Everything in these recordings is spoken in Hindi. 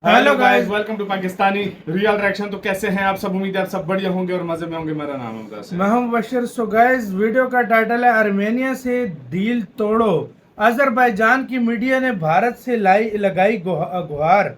Hello guys, welcome to Pakistani real reaction. तो कैसे हैं आप सब? उम्मीद है आप सब बढ़िया होंगे और मजे में होंगे। मेरा नाम है मुदासिर। मैं हूं बशीर। सो गाइस, वीडियो का टाइटल है आर्मेनिया से डील तोड़ो। अजरबैजान की मीडिया ने भारत से लगाई गुहार।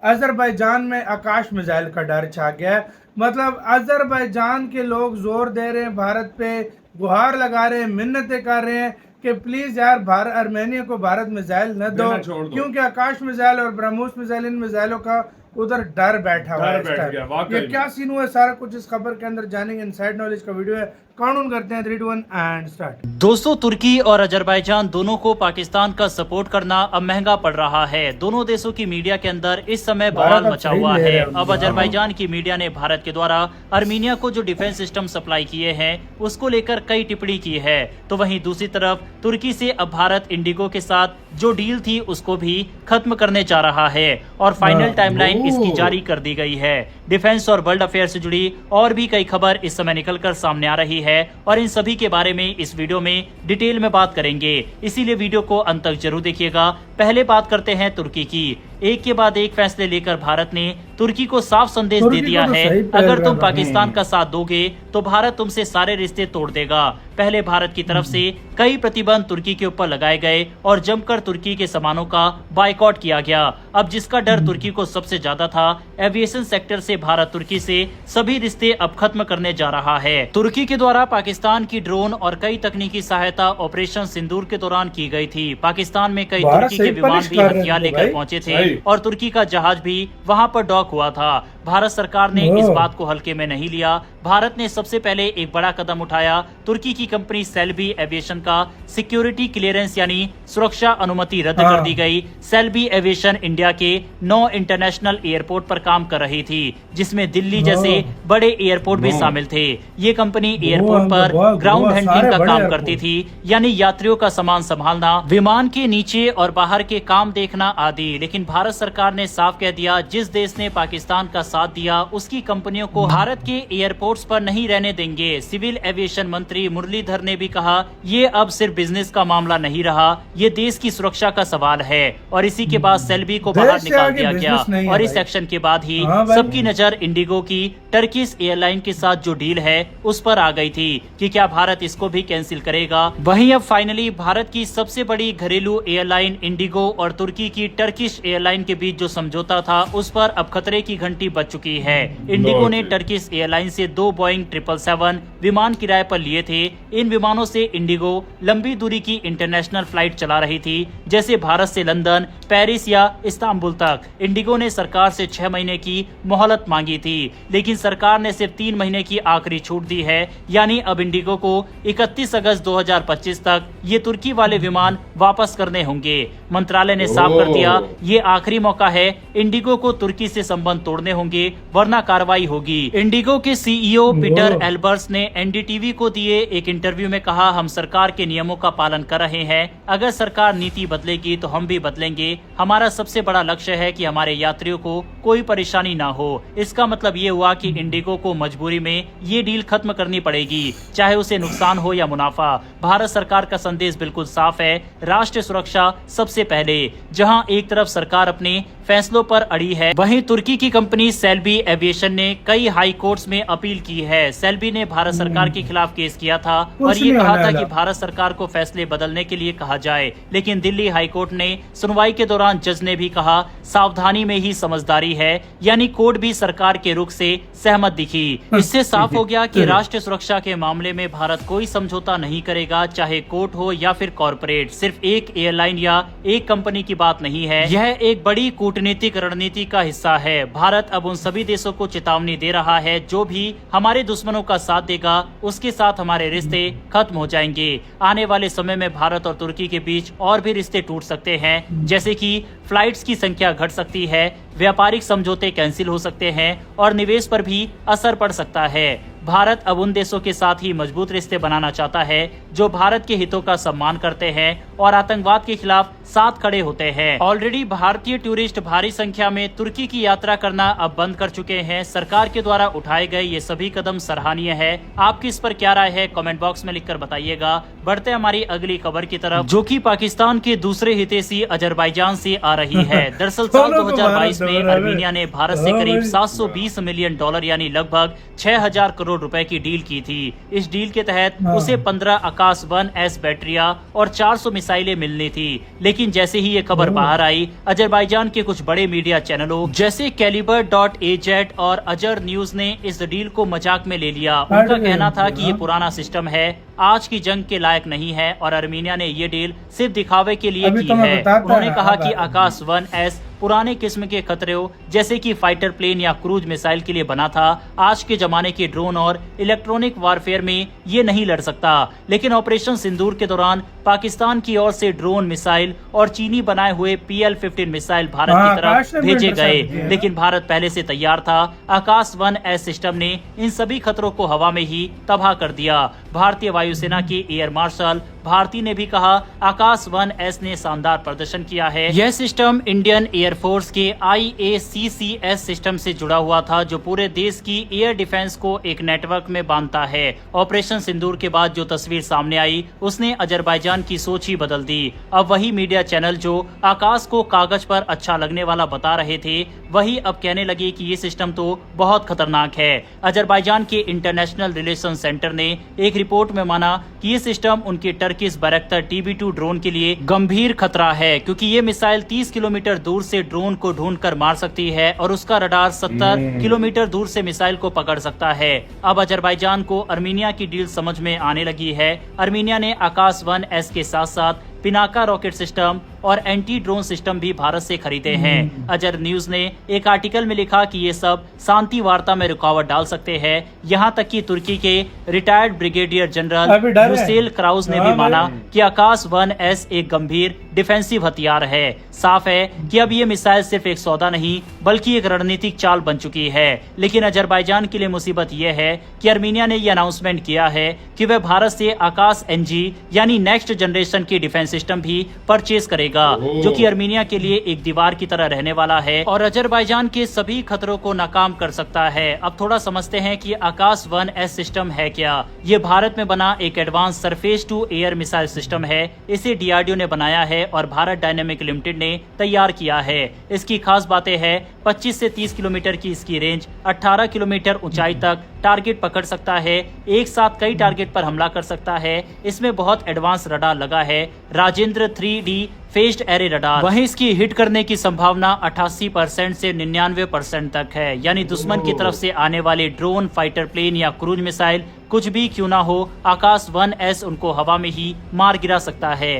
अजरबैजान में आकाश मिसाइल का डर छा गया है। मतलब अजरबैजान के लोग जोर दे रहे हैं भारत पे, गुहार लगा रहे हैं, मिन्नतें कर रहे हैं कि प्लीज यार आर्मेनिया को भारत मिसाइल न दो, क्योंकि आकाश मिसाइल और ब्रह्मोस मिसाइल, इन मिसाइलों का उधर डर बैठा हुआ है इस टाइम। ये क्या सीन हुआ है, सारा कुछ इस खबर के अंदर जानेंगे। इनसाइड नॉलेज का वीडियो है। काउंट करते हैं 3 2 1 एंड स्टार्ट। दोस्तों, तुर्की और अजरबैजान दोनों को पाकिस्तान का सपोर्ट करना अब महंगा पड़ रहा है। दोनों देशों की मीडिया के अंदर इस समय बवाल मचा हुआ है। अब अजरबैजान की मीडिया ने भारत के द्वारा आर्मेनिया को जो डिफेंस सिस्टम सप्लाई किए हैं उसको लेकर कई टिप्पणी की है। तो वहीं दूसरी तरफ तुर्की से अब भारत इंडिगो के साथ जो डील थी उसको भी खत्म करने जा रहा है और फाइनल टाइमलाइन इसकी जारी कर दी गई है। डिफेंस और वर्ल्ड अफेयर से जुड़ी और भी कई खबर इस समय निकलकर सामने आ रही है और इन सभी के बारे में इस वीडियो में डिटेल में बात करेंगे, इसीलिए वीडियो को अंत तक जरूर देखिएगा। पहले बात करते हैं तुर्की की। एक के बाद एक फैसले लेकर भारत ने तुर्की को साफ संदेश दे दिया है, अगर तुम पाकिस्तान का साथ दोगे तो भारत तुमसे सारे रिश्ते तोड़ देगा। पहले भारत की तरफ से कई प्रतिबंध तुर्की के ऊपर लगाए गए और जमकर तुर्की के सामानों का बायकॉट किया गया। अब जिसका डर तुर्की को सबसे ज्यादा था, एविएशन सेक्टर से भारत तुर्की से सभी रिश्ते अब खत्म करने जा रहा है। तुर्की के द्वारा पाकिस्तान की ड्रोन और कई तकनीकी सहायता ऑपरेशन सिंदूर के दौरान की गई थी। पाकिस्तान में कई तुर्की के विमान भी हथियार लेकर पहुंचे थे और तुर्की का जहाज भी वहां पर डॉक हुआ था। भारत सरकार ने इस बात को हल्के में नहीं लिया। भारत ने सबसे पहले एक बड़ा कदम उठाया। तुर्की की कंपनी सेल्बी एविएशन का सिक्योरिटी क्लियरेंस यानी सुरक्षा अनुमति रद्द कर दी गई। सेल्बी एविएशन इंडिया के 9 इंटरनेशनल एयरपोर्ट पर काम कर रही थी, जिसमें दिल्ली जैसे बड़े एयरपोर्ट भी शामिल थे। ये कंपनी एयरपोर्ट पर ग्राउंड हैंडलिंग का काम करती थी, यानी यात्रियों का सामान संभालना, विमान के नीचे और बाहर के काम देखना आदि। लेकिन भारत सरकार ने साफ कह दिया, जिस देश ने पाकिस्तान का साथ दिया उसकी कंपनियों को भारत के एयरपोर्ट्स पर नहीं रहने देंगे। सिविल एविएशन मंत्री मुरलीधर ने भी कहा, ये अब सिर्फ बिजनेस का मामला नहीं रहा, ये देश की सुरक्षा का सवाल है। और इसी के बाद सेल्बी को बाहर निकाल दिया गया और इस एक्शन के बाद ही सबकी नजर इंडिगो की टर्किश एयरलाइन के साथ जो डील है उस पर आ गई थी कि क्या भारत इसको भी कैंसिल करेगा। वहीं अब फाइनली भारत की सबसे बड़ी घरेलू एयरलाइन इंडिगो और तुर्की की टर्किश एयरलाइन के बीच जो समझौता था उस पर अब खतरे की घंटी बज चुकी है। इंडिगो ने टर्किश एयरलाइन से 2 बोइंग 777 विमान किराए पर लिए थे। इन विमानों से इंडिगो लंबी दूरी की इंटरनेशनल फ्लाइट चला रही थी, जैसे भारत से लंदन, पेरिस या इस्तांबुल तक। इंडिगो ने सरकार से 6 महीने की मोहलत मांगी थी, लेकिन सरकार ने सिर्फ 3 महीने की आखिरी छूट दी है। यानी अब इंडिगो को 31 अगस्त 2025 तक ये तुर्की वाले विमान वापस करने होंगे। मंत्रालय ने साफ कर दिया, ये आखिरी मौका है, इंडिगो को तुर्की से संबंध तोड़ने होंगे वरना कार्रवाई होगी। इंडिगो के सीईओ पीटर एल्बर्स ने एनडीटीवी को दिए एक इंटरव्यू में कहा, हम सरकार के नियमों का पालन कर रहे हैं। अगर सरकार नीति बदलेगी तो हम भी बदलेंगे। हमारा सबसे बड़ा लक्ष्य है कि हमारे यात्रियों को कोई परेशानी ना हो। इसका मतलब ये हुआ कि इंडिगो को मजबूरी में ये डील खत्म करनी पड़ेगी, चाहे उसे नुकसान हो या मुनाफा। भारत सरकार का संदेश बिल्कुल साफ है, राष्ट्रीय सुरक्षा सबसे पहले। जहां एक तरफ सरकार अपने फैसलों पर अड़ी है, वहीं तुर्की की कंपनी सेल्बी एविएशन ने कई हाई कोर्ट्स में अपील की है। सेल्बी ने भारत सरकार के खिलाफ केस किया था और ये कहा था कि भारत सरकार को फैसले बदलने के लिए कहा जाए, लेकिन दिल्ली हाई कोर्ट ने सुनवाई के दौरान जज ने भी कहा, सावधानी में ही समझदारी है। यानी कोर्ट भी सरकार के रुख से सहमत दिखी। इससे साफ हो गया कि राष्ट्रीय सुरक्षा के मामले में भारत कोई समझौता नहीं करेगा, चाहे कोर्ट हो या फिर कॉर्पोरेट। सिर्फ एक एयरलाइन या एक कंपनी की बात नहीं है, यह एक बड़ी कूटनीतिक रणनीति का हिस्सा है। भारत अब उन सभी देशों को चेतावनी दे रहा है, जो भी हमारे दुश्मनों का साथ देगा उसके साथ हमारे रिश्ते खत्म हो जाएंगे। आने वाले समय में भारत और तुर्की के बीच और भी रिश्ते टूट सकते हैं, जैसे कि फ्लाइट्स की संख्या घट सकती है, व्यापारिक समझौते कैंसिल हो सकते हैं और निवेश पर भी असर पड़ सकता है। भारत अब उन देशों के साथ ही मजबूत रिश्ते बनाना चाहता है जो भारत के हितों का सम्मान करते हैं और आतंकवाद के खिलाफ साथ खड़े होते हैं। ऑलरेडी भारतीय टूरिस्ट भारी संख्या में तुर्की की यात्रा करना अब बंद कर चुके हैं। सरकार के द्वारा उठाए गए ये सभी कदम सराहनीय है। आपकी इस पर क्या राय है, कमेंट बॉक्स में लिखकर बताइएगा। बढ़ते हमारी अगली खबर की तरफ, जो कि पाकिस्तान के दूसरे हितैषी अजरबैजान से आ रही है। दरअसल साल 2022 में अर्मीनिया ने भारत से करीब 720 मिलियन डॉलर यानी लगभग 6000 करोड़ रुपए की डील की थी। इस डील के तहत उसे 15 आकाश 1S बैटरियां और 400 मिसाइलें मिलनी थी। लेकिन जैसे ही ये खबर बाहर आई, अजरबैजान के कुछ बड़े मीडिया चैनलों जैसे Caliber.az और अजर न्यूज ने इस डील को मजाक में ले लिया। उनका कहना था कि ये पुराना सिस्टम है, आज की जंग के लायक नहीं है और अर्मीनिया ने ये डील सिर्फ दिखावे के लिए की है। उन्होंने कहा कि आकाश 1S पुराने किस्म के खतरों जैसे कि फाइटर प्लेन या क्रूज मिसाइल के लिए बना था। आज के जमाने के ड्रोन और इलेक्ट्रॉनिक वारफेयर में ये नहीं लड़ सकता। लेकिन ऑपरेशन सिंदूर के दौरान पाकिस्तान की ओर से ड्रोन मिसाइल और चीनी बनाए हुए PL-15 मिसाइल भारत की तरफ भेजे गए, लेकिन भारत पहले से तैयार था। आकाश 1S सिस्टम ने इन सभी खतरों को हवा में ही तबाह कर दिया। भारतीय वायुसेना के एयर मार्शल भारती ने भी कहा, आकाश 1S ने शानदार प्रदर्शन किया है। यह सिस्टम इंडियन एयरफोर्स के IACCS सिस्टम से जुड़ा हुआ था, जो पूरे देश की एयर डिफेंस को एक नेटवर्क में बांधता है। ऑपरेशन सिंदूर के बाद जो तस्वीर सामने आई, उसने अजरबैजान की सोच ही बदल दी। अब वही मीडिया चैनल जो आकाश को कागज पर अच्छा लगने वाला बता रहे थे, वही अब कहने लगे कि ये सिस्टम तो बहुत खतरनाक है। अजरबैजान के इंटरनेशनल रिलेशन सेंटर ने एक रिपोर्ट में माना कि ये सिस्टम उनके टर्किश बैरक्टर TB2 ड्रोन के लिए गंभीर खतरा है, क्योंकि ये मिसाइल 30 किलोमीटर दूर से ड्रोन को ढूंढकर मार सकती है और उसका रडार 70 किलोमीटर दूर से मिसाइल को पकड़ सकता है। अब अजरबैजान को अर्मीनिया की डील समझ में आने लगी है। अर्मीनिया ने आकाश 1S के साथ साथ पिनाका रॉकेट सिस्टम और एंटी ड्रोन सिस्टम भी भारत से खरीदे हैं। अजर न्यूज ने एक आर्टिकल में लिखा कि ये सब शांति वार्ता में रुकावट डाल सकते हैं। यहाँ तक कि तुर्की के retired brigadier general Usain Krause ने भी माना कि आकाश 1S एक गंभीर डिफेंसिव हथियार है। साफ है कि अब ये मिसाइल सिर्फ एक सौदा नहीं बल्कि एक रणनीतिक चाल बन चुकी है। लेकिन अजरबैजान के लिए मुसीबत यह है कि अर्मीनिया ने यह अनाउंसमेंट किया है कि वह भारत से आकाश NG यानी नेक्स्ट जनरेशन की डिफेंस सिस्टम भी परचेज करेगा, जो कि अर्मीनिया के लिए एक दीवार की तरह रहने वाला है और अजरबैजान के सभी खतरों को नाकाम कर सकता है। अब थोड़ा समझते हैं कि आकाश 1S सिस्टम है क्या। ये भारत में बना एक advance surface to air missile system है। इसे DRDO ने बनाया है और भारत डायनेमिक लिमिटेड ने तैयार किया है। इसकी खास बातें हैं, 25 से 30 किलोमीटर की इसकी रेंज, 18 किलोमीटर ऊंचाई तक टारगेट पकड़ सकता है, एक साथ कई टारगेट पर हमला कर सकता है। इसमें बहुत एडवांस रडार लगा है, Rajendra 3D phased array radar. वहीं इसकी हिट करने की संभावना 88% से 99% तक है, यानी दुश्मन की तरफ से आने वाले ड्रोन, फाइटर प्लेन या क्रूज मिसाइल कुछ भी क्यों ना हो, आकाश 1S उनको हवा में ही मार गिरा सकता है।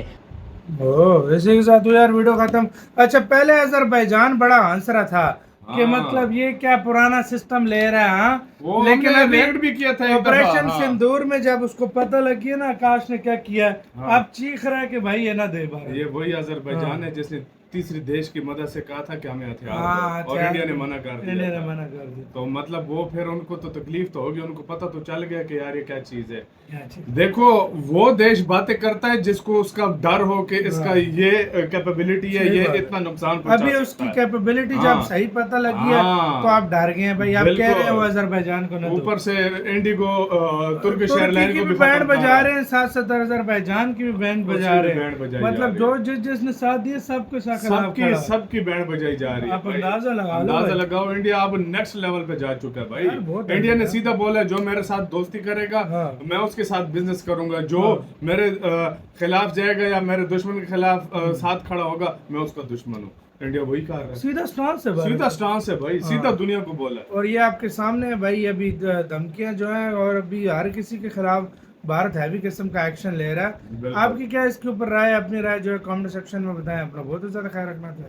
इसी के साथ यार वीडियो खत्म। अच्छा, पहले अजरबैजान बड़ा हंस रहा था कि मतलब ये क्या पुराना सिस्टम ले रहा है, लेकिन अब वेट भी किया था ऑपरेशन सिंदूर में जब उसको पता लगी है ना आकाश ने क्या किया, अब चीख रहा है कि भाई ये ना दे भाई। ये वही अजरबैजान है जिसने तीसरी देश की मदद से कहा था कि हमें हथियार और इंडिया ने मना कर दिया। तो मतलब वो फिर उनको तो तकलीफ तो होगी, उनको पता तो चल गया कि यार ये क्या चीज है। देखो, वो देश बातें करता है जिसको उसका डर हो कि इसका ये कैपेबिलिटी है, ये इतना नुकसान अभी उसकी कैपेबिलिटी जब सही पता लगी है तो आप डर गए हैं भाई। आप कह रहे हो अजरबैजान को, ऊपर से इंडिगो तुर्किश एयरलाइन को भी बैंड बजा रहे हैं, साथ साथ अजरबैजान की भी बैंड बजा रहे हैं। मतलब जो जिसने साथ दिए सबके साथ सबकी बैंड बजाई जा रही है। आप अंदाजा लगाओ, इंडिया अब नेक्स्ट लेवल पे जा चुका है भाई। इंडिया ने सीधा बोला जो मेरे साथ दोस्ती करेगा मैं उसके साथ बिजनेस करूंगा, जो मेरे खिलाफ जाएगा या मेरे दुश्मन के खिलाफ साथ खड़ा होगा मैं उसका दुश्मन हूँ। इंडिया वही कर रहा है, सीधा स्टांस है भाई, सीधा दुनिया को बोला। और ये आपके सामने है भाई, अभी धमकियां जो है और अभी हर किसी के खिलाफ भारत हैवी किस्म का एक्शन ले रहा है। आपकी क्या इसके ऊपर राय, अपनी राय जो है कमेंट सेक्शन में बताएं। अपना बहुत ज्यादा ख्याल रखना चाहिए।